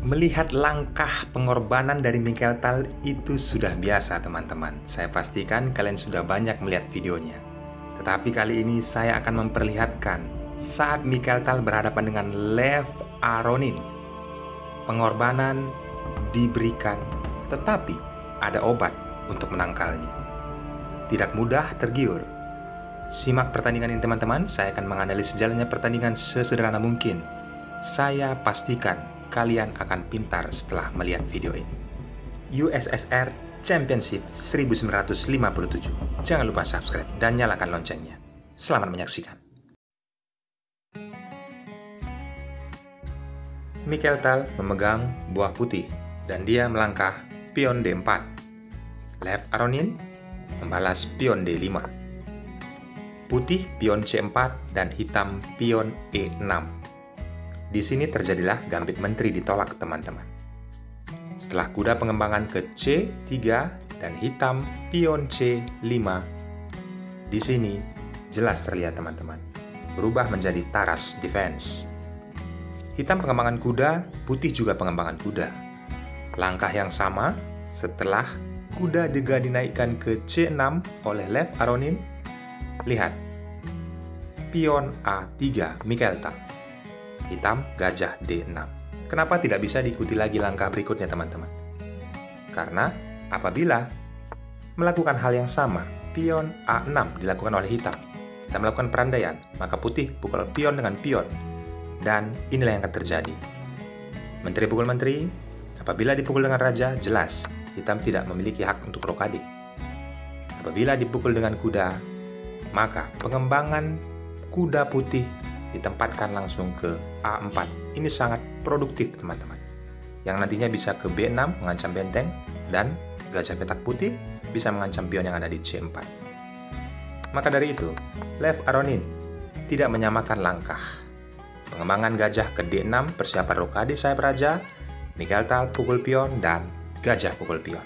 Melihat langkah pengorbanan dari Mikael itu sudah biasa, teman-teman. Saya pastikan kalian sudah banyak melihat videonya. Tetapi kali ini saya akan memperlihatkan saat Mikael berhadapan dengan Lev Aronin. Pengorbanan diberikan, tetapi ada obat untuk menangkalnya. Tidak mudah tergiur. Simak pertandingan ini, teman-teman. Saya akan menganalisis jalannya pertandingan sesederhana mungkin. Saya pastikan kalian akan pintar setelah melihat video ini. USSR Championship 1957. Jangan lupa subscribe dan nyalakan loncengnya. Selamat menyaksikan. Mikael memegang buah putih dan dia melangkah pion D4. Lev Aronin membalas pion D5. Putih pion C4 dan hitam pion E6. Di sini terjadilah gambit menteri ditolak, teman-teman. Setelah kuda pengembangan ke C3 dan hitam pion C5, di sini jelas terlihat, teman-teman, berubah menjadi taras defense. Hitam pengembangan kuda, putih juga pengembangan kuda. Langkah yang sama setelah kuda juga dinaikkan ke C6 oleh Lev Aronin. Lihat, pion A3 Mikael hitam gajah D6. Kenapa tidak bisa diikuti lagi langkah berikutnya, teman-teman? Karena apabila melakukan hal yang sama, pion A6 dilakukan oleh hitam. Kita melakukan perandaian, maka putih pukul pion dengan pion. Dan inilah yang akan terjadi. Menteri pukul menteri, apabila dipukul dengan raja, jelas hitam tidak memiliki hak untuk rokade. Apabila dipukul dengan kuda, maka pengembangan kuda putih ditempatkan langsung ke A4. Ini sangat produktif, teman-teman. Yang nantinya bisa ke B6 mengancam benteng, dan gajah petak putih bisa mengancam pion yang ada di C4. Maka dari itu, Lev Aronin tidak menyamakan langkah. Pengembangan gajah ke D6 persiapan rokade sayap raja, Mikael pukul pion dan gajah pukul pion.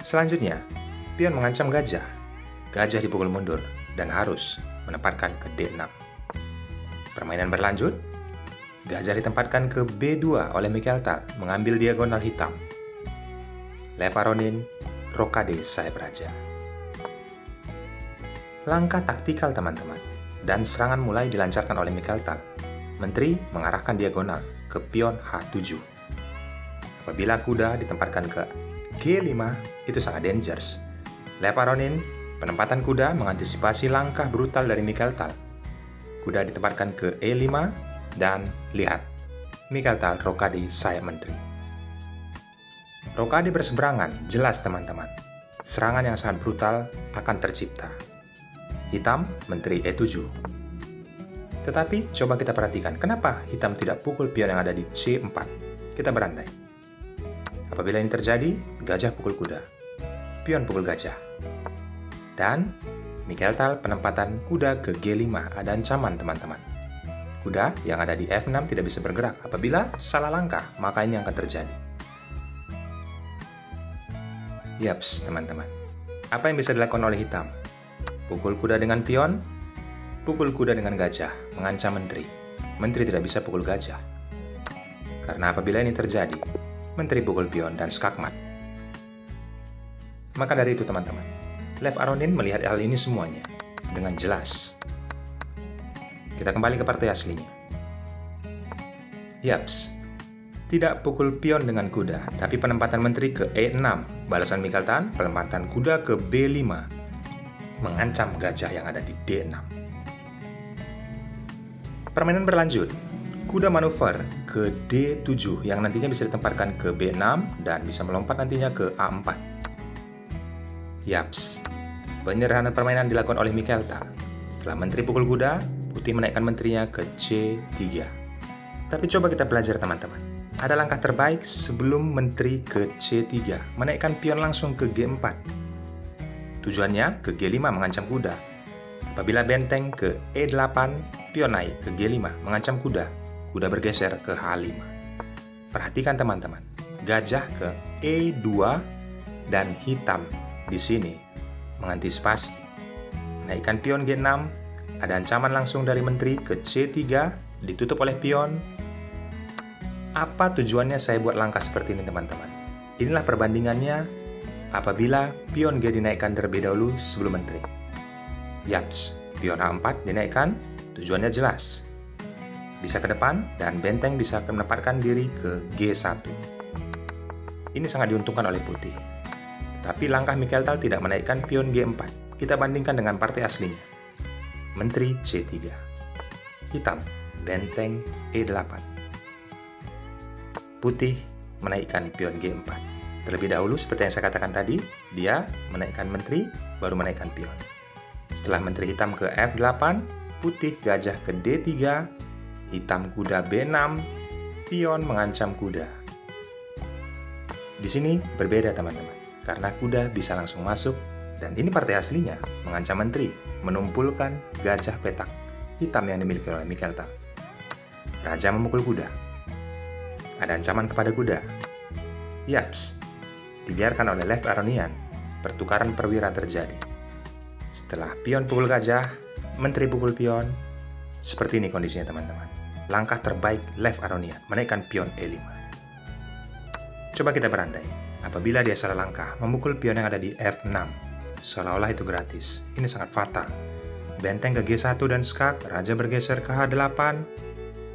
Selanjutnya, pion mengancam gajah. Gajah dipukul mundur dan harus menempatkan ke D6. Permainan berlanjut. Gajah ditempatkan ke B2 oleh Mikael mengambil diagonal hitam. Lev Aronin rokade sayap raja. Langkah taktikal, teman-teman, dan serangan mulai dilancarkan oleh Mikael. Menteri mengarahkan diagonal ke pion H7. Apabila kuda ditempatkan ke G5, itu sangat dangerous. Lev Aronin penempatan kuda mengantisipasi langkah brutal dari Mikael. Kuda ditempatkan ke E5 dan lihat, Mikael rokade sayap menteri. Rokade berseberangan, jelas, teman-teman. Serangan yang sangat brutal akan tercipta. Hitam menteri E7. Tetapi coba kita perhatikan, kenapa hitam tidak pukul pion yang ada di C4? Kita berandai. Apabila ini terjadi, gajah pukul kuda, pion pukul gajah. Dan Mikael penempatan kuda ke G5. Ada ancaman, teman-teman. Kuda yang ada di F6 tidak bisa bergerak. Apabila salah langkah, maka ini akan terjadi. Yaps, teman-teman. Apa yang bisa dilakukan oleh hitam? Pukul kuda dengan pion, pukul kuda dengan gajah, mengancam menteri. Menteri tidak bisa pukul gajah. Karena apabila ini terjadi, menteri pukul pion dan skakmat. Maka dari itu, teman-teman, Lev Aronin melihat hal ini semuanya dengan jelas. Kita kembali ke partai aslinya. Yaps, tidak pukul pion dengan kuda, tapi penempatan menteri ke E6. Balasan Mikael penempatan kuda ke B5, mengancam gajah yang ada di D6. Permainan berlanjut. Kuda manuver ke D7 yang nantinya bisa ditempatkan ke B6 dan bisa melompat nantinya ke A4. Yaps, penyederhanaan permainan dilakukan oleh Mikael. Setelah menteri pukul kuda, putih menaikkan menterinya ke C3. Tapi coba kita belajar, teman-teman. Ada langkah terbaik sebelum menteri ke C3, menaikkan pion langsung ke G4. Tujuannya ke G5 mengancam kuda. Apabila benteng ke E8, pion naik ke G5 mengancam kuda. Kuda bergeser ke H5. Perhatikan, teman-teman. Gajah ke E2 dan hitam di sini mengantisipasi. Naikkan pion G6, Ada ancaman langsung dari menteri ke C3, ditutup oleh pion. Apa tujuannya saya buat langkah seperti ini, teman-teman? Inilah perbandingannya apabila pion G dinaikkan terlebih dahulu sebelum menteri. Yaps, pion H4 dinaikkan, tujuannya jelas. Bisa ke depan, dan benteng bisa menempatkan diri ke G1. Ini sangat diuntungkan oleh putih. Tapi langkah Mikhail Tal tidak menaikkan pion G4. Kita bandingkan dengan partai aslinya. Menteri C3. Hitam, benteng E8. Putih menaikkan pion G4. Terlebih dahulu, seperti yang saya katakan tadi, dia menaikkan menteri, baru menaikkan pion. Setelah menteri hitam ke F8, putih gajah ke D3, hitam kuda B6, pion mengancam kuda. Di sini berbeda, teman-teman, karena kuda bisa langsung masuk, dan ini partai aslinya, mengancam menteri, menumpulkan gajah petak hitam yang dimiliki oleh Mikhail Tal. Raja memukul kuda. Ada ancaman kepada kuda. Yaps, dibiarkan oleh Lev Aronian, pertukaran perwira terjadi. Setelah pion pukul gajah, menteri pukul pion. Seperti ini kondisinya, teman-teman. Langkah terbaik Lev Aronian, menaikkan pion E5. Coba kita berandai, apabila dia salah langkah, memukul pion yang ada di F6, seolah-olah itu gratis. Ini sangat fatal. Benteng ke G1 dan skak, raja bergeser ke H8.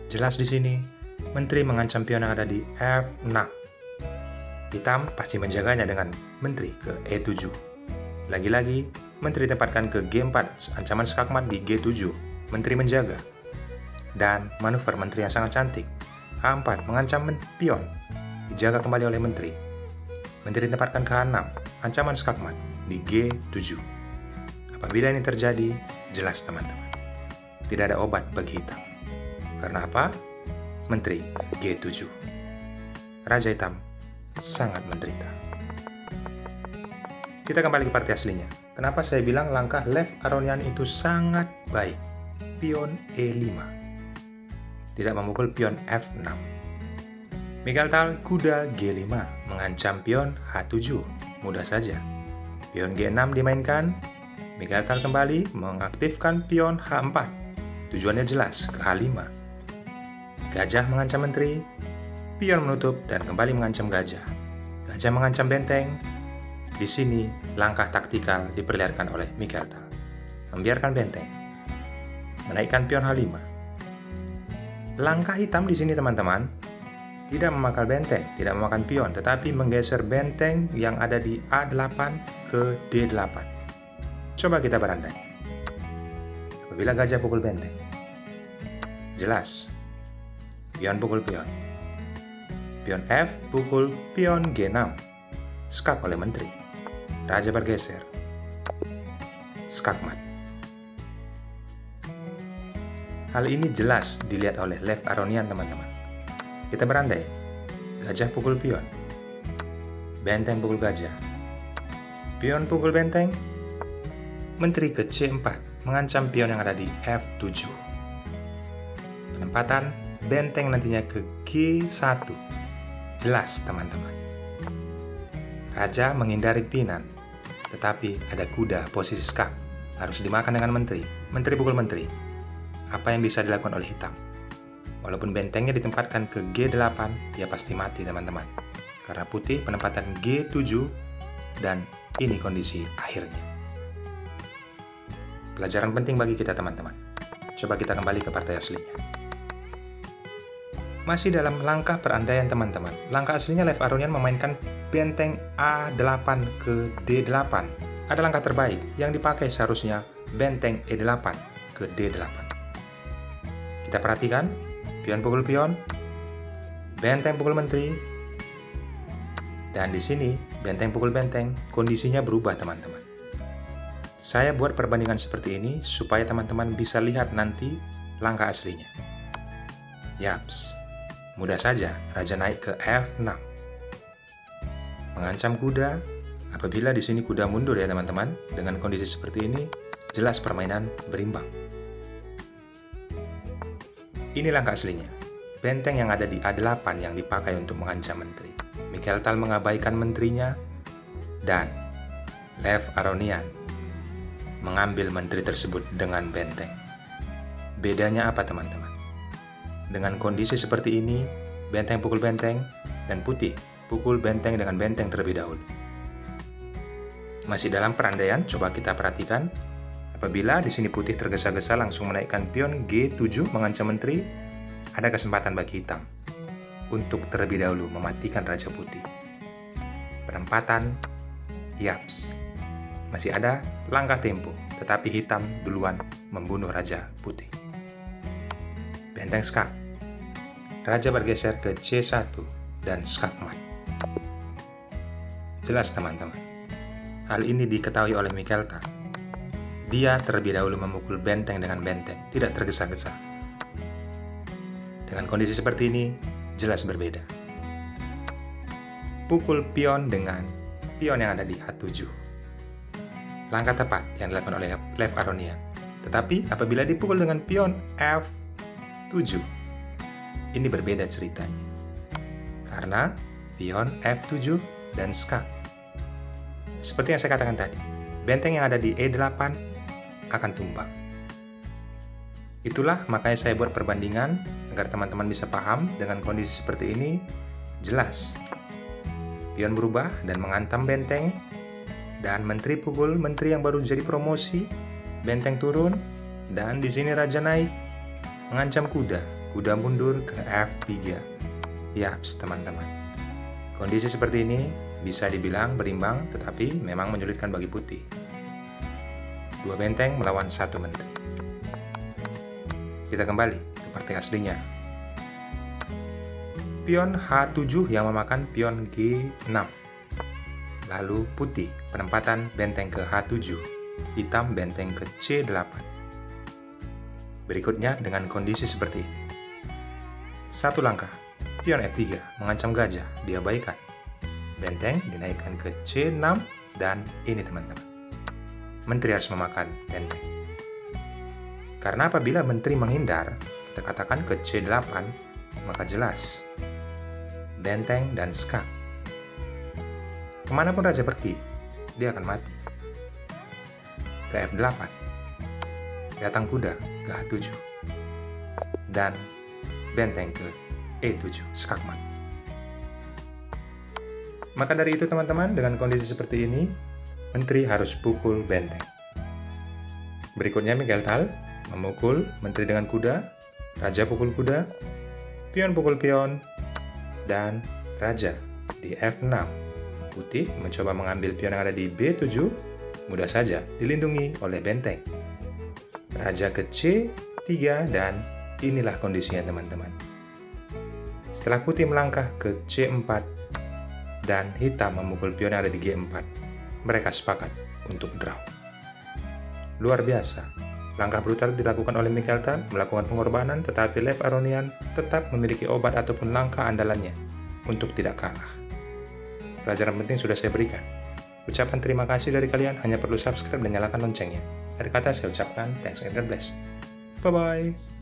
Jelas di sini, menteri mengancam pion yang ada di F6. Hitam pasti menjaganya dengan menteri ke E7. Lagi-lagi, menteri tempatkan ke G4, ancaman skakmat di G7. Menteri menjaga. Dan manuver menteri yang sangat cantik. H4 mengancam pion, dijaga kembali oleh menteri. Menteri ditempatkan ke H6, ancaman skakmat di G7. Apabila ini terjadi, jelas, teman-teman, tidak ada obat bagi hitam. Karena apa? Menteri G7. Raja hitam sangat menderita. Kita kembali ke partai aslinya. Kenapa saya bilang langkah Lev Aronian itu sangat baik? Pion E5. Tidak memukul pion F6. Mikhail Tal kuda G5 mengancam pion H7. Mudah saja. Pion G6 dimainkan. Mikhail Tal kembali mengaktifkan pion H4. Tujuannya jelas, ke H5. Gajah mengancam menteri. Pion menutup dan kembali mengancam gajah. Gajah mengancam benteng. Di sini langkah taktikal diperlihatkan oleh Mikhail Tal. Membiarkan benteng. Menaikkan pion H5. Langkah hitam di sini, teman-teman, tidak memakan benteng, tidak memakan pion, tetapi menggeser benteng yang ada di A8 ke D8. Coba kita berandai. Apabila gajah pukul benteng, jelas, pion pukul pion. Pion F pukul pion G6. Skak oleh menteri. Raja bergeser. Skakmat. Hal ini jelas dilihat oleh Lev Aronian, teman-teman. Kita berandai. Gajah pukul pion. Benteng pukul gajah. Pion pukul benteng. Menteri ke C4 mengancam pion yang ada di F7. Penempatan benteng nantinya ke G1. Jelas, teman-teman. Raja menghindari pinan, tetapi ada kuda posisi skak. Harus dimakan dengan menteri. Menteri pukul menteri. Apa yang bisa dilakukan oleh hitam? Walaupun bentengnya ditempatkan ke G8, dia pasti mati, teman-teman. Karena putih penempatan G7, dan ini kondisi akhirnya. Pelajaran penting bagi kita, teman-teman. Coba kita kembali ke partai aslinya. Masih dalam langkah perandaian, teman-teman. Langkah aslinya Lev Aronian memainkan benteng A8 ke D8. Ada langkah terbaik yang dipakai seharusnya benteng E8 ke D8. Kita perhatikan, pion pukul pion, benteng pukul menteri, dan di sini benteng pukul benteng, kondisinya berubah, teman-teman. Saya buat perbandingan seperti ini supaya teman-teman bisa lihat nanti langkah aslinya. Yaps, mudah saja raja naik ke F6. Mengancam kuda, apabila di sini kuda mundur ya, teman-teman. Dengan kondisi seperti ini, jelas permainan berimbang. Ini langkah aslinya. Benteng yang ada di A8 yang dipakai untuk mengancam menteri. Mikhail Tal mengabaikan menterinya, dan Lev Aronian mengambil menteri tersebut dengan benteng. Bedanya apa teman-teman? Dengan kondisi seperti ini, benteng pukul benteng, dan putih pukul benteng dengan benteng terlebih dahulu. Masih dalam perandaian, coba kita perhatikan. Apabila di sini putih tergesa-gesa langsung menaikkan pion G7 mengancam menteri, ada kesempatan bagi hitam untuk terlebih dahulu mematikan Raja Putih. Perempatan, yaps. Masih ada langkah tempo, tetapi hitam duluan membunuh Raja Putih. Benteng skak. Raja bergeser ke C1 dan skakmat. Jelas teman-teman. Hal ini diketahui oleh Mikhail Tal. Dia terlebih dahulu memukul benteng dengan benteng, tidak tergesa-gesa. Dengan kondisi seperti ini, jelas berbeda. Pukul pion dengan pion yang ada di H7. Langkah tepat yang dilakukan oleh Lev Aronian. Tetapi apabila dipukul dengan pion F7, ini berbeda ceritanya. Karena pion F7 dan skak. Seperti yang saya katakan tadi, benteng yang ada di E8 akan tumbang. Itulah makanya saya buat perbandingan agar teman-teman bisa paham dengan kondisi seperti ini. Jelas pion berubah dan menghantam benteng, dan menteri pukul menteri yang baru jadi promosi, benteng turun, dan di sini raja naik mengancam kuda mundur ke F3. Yaps teman-teman, kondisi seperti ini bisa dibilang berimbang, tetapi memang menyulitkan bagi putih. Dua benteng melawan satu menteri. Kita kembali ke partai aslinya. Pion H7 yang memakan pion G6. Lalu putih penempatan benteng ke H7, hitam benteng ke C8. Berikutnya dengan kondisi seperti ini. Satu langkah, pion F3 mengancam gajah, diabaikan. Benteng dinaikkan ke C6 dan ini teman-teman. Menteri harus memakan benteng. Karena apabila menteri menghindar, kita katakan ke C8, maka jelas benteng dan skak. Kemanapun raja pergi, dia akan mati. Ke F8, datang kuda ke H7, dan benteng ke E7, skakmat. Maka dari itu teman-teman, dengan kondisi seperti ini, menteri harus pukul benteng. Berikutnya Mikhail Tal memukul menteri dengan kuda, raja pukul kuda, pion pukul pion, dan raja di F6. Putih mencoba mengambil pion yang ada di B7, mudah saja dilindungi oleh benteng. Raja ke C3 dan inilah kondisinya teman-teman. Setelah putih melangkah ke C4 dan hitam memukul pion yang ada di G4, mereka sepakat untuk draw. Luar biasa. Langkah brutal dilakukan oleh Mikhail Tal, melakukan pengorbanan, tetapi Lev Aronian tetap memiliki obat ataupun langkah andalannya untuk tidak kalah. Pelajaran penting sudah saya berikan. Ucapan terima kasih dari kalian hanya perlu subscribe dan nyalakan loncengnya. Akhir kata saya ucapkan thanks and God bless. Bye-bye.